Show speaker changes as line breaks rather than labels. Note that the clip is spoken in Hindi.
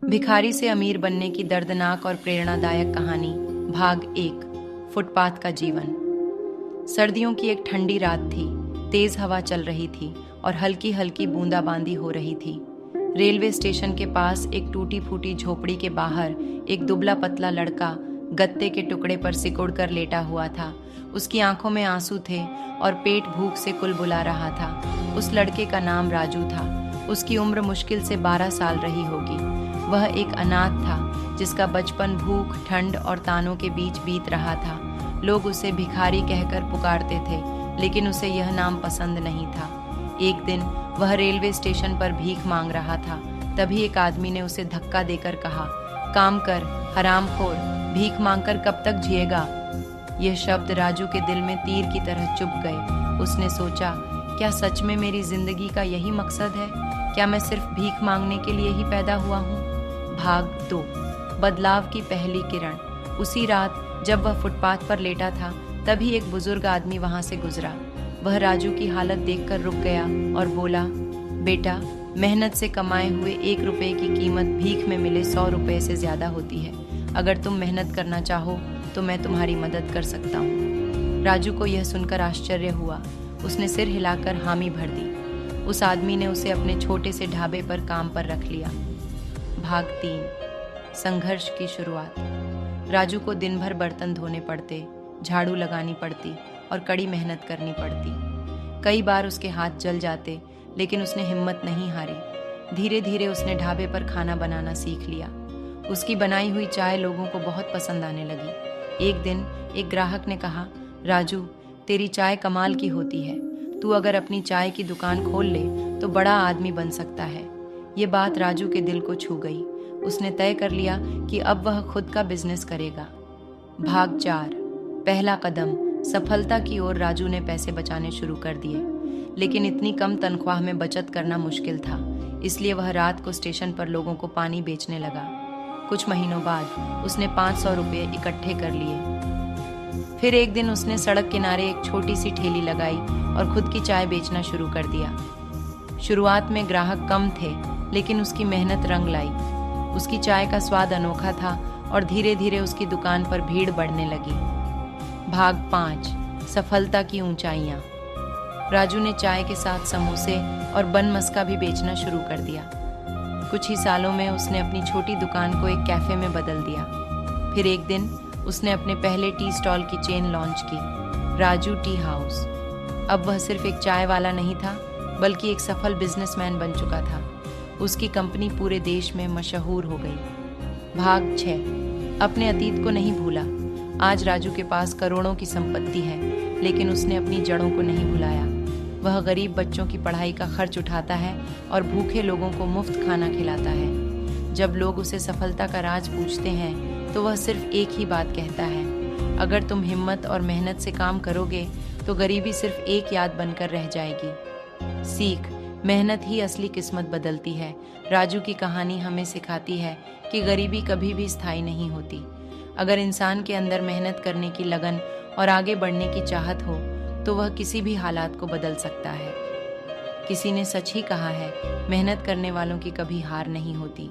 भिखारी से अमीर बनने की दर्दनाक और प्रेरणादायक कहानी, भाग 1। फुटपाथ का जीवन। सर्दियों की एक ठंडी रात थी। तेज हवा चल रही थी और हल्की हल्की बूंदाबांदी हो रही थी। रेलवे स्टेशन के पास एक टूटी फूटी झोपड़ी के बाहर एक दुबला पतला लड़का गत्ते के टुकड़े पर सिकुड़कर लेटा हुआ था। उसकी आंखों में आंसू थे और पेट भूख से कुलबुला रहा था। उस लड़के का नाम राजू था। उसकी उम्र मुश्किल से 12 साल रही होगी। वह एक अनाथ था जिसका बचपन भूख, ठंड और तानों के बीच बीत रहा था। लोग उसे भिखारी कहकर पुकारते थे, लेकिन उसे यह नाम पसंद नहीं था। एक दिन वह रेलवे स्टेशन पर भीख मांग रहा था। तभी एक आदमी ने उसे धक्का देकर कहा, काम कर हरामखोर, भीख मांगकर कब तक जिएगा। यह शब्द राजू के दिल में तीर की तरह चुभ गए। उसने सोचा, क्या सच में मेरी जिंदगी का यही मकसद है? क्या मैं सिर्फ भीख मांगने के लिए ही पैदा हुआ हूँ? भाग 2। बदलाव की पहली किरण। उसी रात जब वह फुटपाथ पर लेटा था, तभी एक बुजुर्ग आदमी वहां से गुजरा। वह राजू की हालत देखकर रुक गया और बोला, बेटा, मेहनत से कमाए हुए 1 रुपए की कीमत भीख में मिले 100 रुपए से ज्यादा होती है। अगर तुम मेहनत करना चाहो तो मैं तुम्हारी मदद कर सकता हूँ। राजू को यह सुनकर आश्चर्य हुआ। उसने सिर हिलाकर हामी भर दी। उस आदमी ने उसे अपने छोटे से ढाबे पर काम पर रख लिया। भाग 3। संघर्ष की शुरुआत। राजू को दिन भर बर्तन धोने पड़ते, झाड़ू लगानी पड़ती और कड़ी मेहनत करनी पड़ती। कई बार उसके हाथ जल जाते, लेकिन उसने हिम्मत नहीं हारी। धीरे धीरे उसने ढाबे पर खाना बनाना सीख लिया। उसकी बनाई हुई चाय लोगों को बहुत पसंद आने लगी। एक दिन एक ग्राहक ने कहा, राजू, तेरी चाय कमाल की होती है। तू अगर अपनी चाय की दुकान खोल ले तो बड़ा आदमी बन सकता है। ये बात राजू के दिल को छू गई। उसने तय कर लिया कि अब वह खुद का बिजनेस करेगा। भाग 4। पहला कदम। सफलता की ओर। राजू ने पैसे बचाने शुरू कर दिए, लेकिन इतनी कम तनख्वाह में बचत करना मुश्किल था। इसलिए वह रात को स्टेशन पर लोगों को पानी बेचने लगा। कुछ महीनों बाद उसने 500 रुपये इकट्ठे कर लिए। फिर एक दिन उसने सड़क किनारे एक छोटी सी ठेली लगाई और खुद की चाय बेचना शुरू कर दिया। शुरुआत में ग्राहक कम थे, लेकिन उसकी मेहनत रंग लाई। उसकी चाय का स्वाद अनोखा था और धीरे धीरे उसकी दुकान पर भीड़ बढ़ने लगी। भाग 5। सफलता की ऊंचाइयां। राजू ने चाय के साथ समोसे और बन मस्का भी बेचना शुरू कर दिया। कुछ ही सालों में उसने अपनी छोटी दुकान को एक कैफे में बदल दिया। फिर एक दिन उसने अपने पहले टी स्टॉल की चेन लॉन्च की, राजू टी हाउस। अब वह सिर्फ एक चाय वाला नहीं था, बल्कि एक सफल बिजनेसमैन बन चुका था। उसकी कंपनी पूरे देश में मशहूर हो गई। भाग 6। अपने अतीत को नहीं भूला। आज राजू के पास करोड़ों की संपत्ति है, लेकिन उसने अपनी जड़ों को नहीं भुलाया। वह गरीब बच्चों की पढ़ाई का खर्च उठाता है और भूखे लोगों को मुफ्त खाना खिलाता है। जब लोग उसे सफलता का राज पूछते हैं, तो वह सिर्फ एक ही बात कहता है, अगर तुम हिम्मत और मेहनत से काम करोगे तो गरीबी सिर्फ एक याद बनकर रह जाएगी। सीख। मेहनत ही असली किस्मत बदलती है। राजू की कहानी हमें सिखाती है कि गरीबी कभी भी स्थायी नहीं होती। अगर इंसान के अंदर मेहनत करने की लगन और आगे बढ़ने की चाहत हो, तो वह किसी भी हालात को बदल सकता है। किसी ने सच ही कहा है, मेहनत करने वालों की कभी हार नहीं होती।